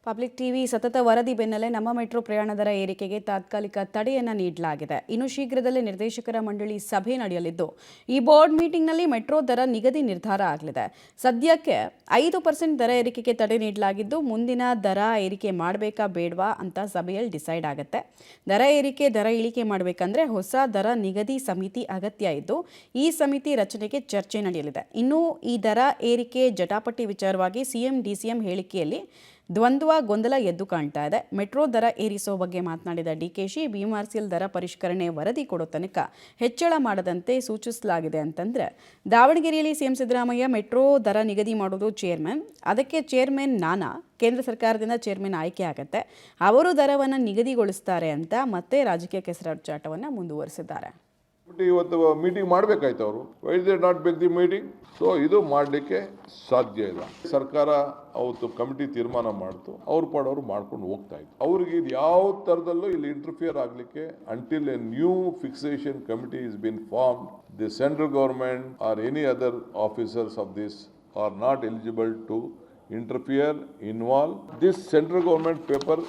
Public TV ಸತತ ವರದಿ ಬೆನ್ನಲ್ಲೇ ನಮ್ಮ ಮೆಟ್ರೋ ಪ್ರಯಾಣ ದರ ಏರಿಕೆಗೆ ತಾತ್ಕಾಲಿಕ ತಡೆಯನ್ನು ನೀಡಲಾಗಿದೆ. ಇನ್ನು ಶೀಘ್ರದಲ್ಲೇ ನಿರ್ದೇಶಕರ ಮಂಡಳಿ ಸಭೆ ನಡೆಯಲಿದ್ದು ಈ ಬೋರ್ಡ್ ಮೀಟಿಂಗ್ನಲ್ಲಿ ಮೆಟ್ರೋ ದರ ನಿಗದಿ ನಿರ್ಧಾರ ಆಗಲಿದೆ. ಸದ್ಯಕ್ಕೆ 5% ದರ ಏರಿಕೆಗೆ ತಡೆ ನೀಡಲಾಗಿದ್ದು ಮುಂದಿನ ದರ ಏರಿಕೆ ಮಾಡಬೇಕಾ ಬೇಡವಾ ಅಂತ ಸಭೆಯಲ್ಲಿ ಡಿಸೈಡ್ ಆಗುತ್ತೆ. ದರ ಏರಿಕೆ ದರ ಇಳಿಕೆ ಮಾಡಬೇಕಂದ್ರೆ ಹೊಸ ದರ ನಿಗದಿ ಸಮಿತಿ ಅಗತ್ಯ ಇದ್ದು ಈ ಸಮಿತಿ ರಚನೆಗೆ ಚರ್ಚೆ ನಡೆಯಲಿದೆ. ಇನ್ನು ಈ ದರ ಏರಿಕೆ ಜಟಾಪಟಿ ವಿಚಾರವಾಗಿ ಸಿಎಂ ಡಿಸಿಎಂ ಹೇಳಿಕೆಯಲ್ಲಿ ಗೊಂದಲ ಎದ್ದು ಕಾಣ್ತಾ ಇದೆ. ಮೆಟ್ರೋ ದರ ಏರಿಸೋ ಬಗ್ಗೆ ಮಾತನಾಡಿದ ಡಿಕೆಶಿ, ಬಿಎಂಆರ್ಸಿಎಲ್ ದರ ಪರಿಷ್ಕರಣೆ ವರದಿ ಕೊಡೋ ತನಕ ಹೆಚ್ಚಳ ಮಾಡದಂತೆ ಸೂಚಿಸಲಾಗಿದೆ ಅಂತಂದ್ರೆ, ದಾವಣಗೆರೆಯಲ್ಲಿ ಸಿಎಂ ಸಿದ್ದರಾಮಯ್ಯ ಮೆಟ್ರೋ ದರ ನಿಗದಿ ಮಾಡೋದು ಚೇರ್ಮನ್, ಅದಕ್ಕೆ ಚೇರ್ಮನ್ ನಾನಾ ಕೇಂದ್ರ ಸರ್ಕಾರದಿಂದ ಚೇರ್ಮನ್ ಆಯ್ಕೆ ಆಗುತ್ತೆ, ಅವರು ದರವನ್ನು ನಿಗದಿಗೊಳಿಸ್ತಾರೆ ಅಂತ ಮತ್ತೆ ರಾಜಕೀಯ ಕೆಸರಾಚಾಟವನ್ನು ಮುಂದುವರಿಸಿದ್ದಾರೆ. ಇವತ್ತು ಮೀಟಿಂಗ್ ಮಾಡಬೇಕಾಯ್ತು ಅವರು. Why did not make the meeting? So ಇದು ಮಾಡಲಿಕ್ಕೆ ಸಾಧ್ಯ ಇಲ್ಲ. ಸರ್ಕಾರ ಅವತ್ತು ಕಮಿಟಿ ತೀರ್ಮಾನ ಮಾಡ್ತು, ಅವ್ರ ಪಾಡವ್ರು ಮಾಡ್ಕೊಂಡು ಹೋಗ್ತಾ ಇತ್ತು. ಅವ್ರಿಗೆ ಇದು ಯಾವ ಥರದಲ್ಲೂ ಇಲ್ಲಿ ಇಂಟರ್ಫಿಯರ್ ಆಗಲಿಕ್ಕೆ until a new fixation committee is been form, the central government or any other officers of this are not eligible to interfere, involve. This central government paper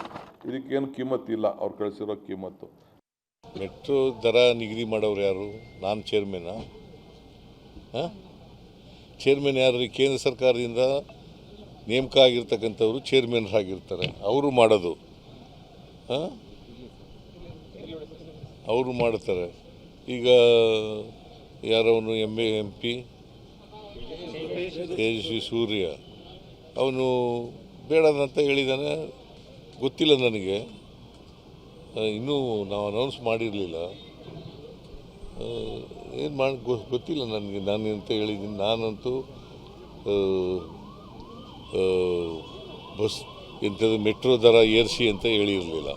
ಇದಕ್ಕೇನು ಕಿಮ್ಮತ್ತಿಲ್ಲ, ಅವ್ರು ಕಳಿಸಿರೋ ಕಿಮ್ಮತ್ತು. ಮೆಟ್ರೋ ದರ ನಿಗದಿ ಮಾಡೋರು ಯಾರು? ನಾನು ಚೇರ್ಮನ್ನ. ಚೇರ್ಮನ್ ಯಾರು? ಕೇಂದ್ರ ಸರ್ಕಾರದಿಂದ ನೇಮಕ ಆಗಿರ್ತಕ್ಕಂಥವ್ರು ಚೇರ್ಮನ್ರಾಗಿರ್ತಾರೆ, ಅವರು ಮಾಡೋದು. ಅವರು ಮಾಡ್ತಾರೆ. ಈಗ ಯಾರವನು MP ತೇಜಸ್ವಿ ಸೂರ್ಯ ಅವನು ಬೇಡದಂತ ಹೇಳಿದ್ದಾನೆ. ಗೊತ್ತಿಲ್ಲ ನನಗೆ, ಇನ್ನೂ ನಾವು ಅನೌನ್ಸ್ ಮಾಡಿರಲಿಲ್ಲ. ಏನು ಮಾಡಿ ಗೊತ್ತಿಲ್ಲ ನನಗೆ. ನಾನು ಅಂತ ಹೇಳಿದ್ದೀನಿ, ನಾನಂತೂ ಬಸ್ ಎಂಥದ್ದು ಮೆಟ್ರೋ ದರ ಏರಿಸಿ ಅಂತ ಹೇಳಿರಲಿಲ್ಲ.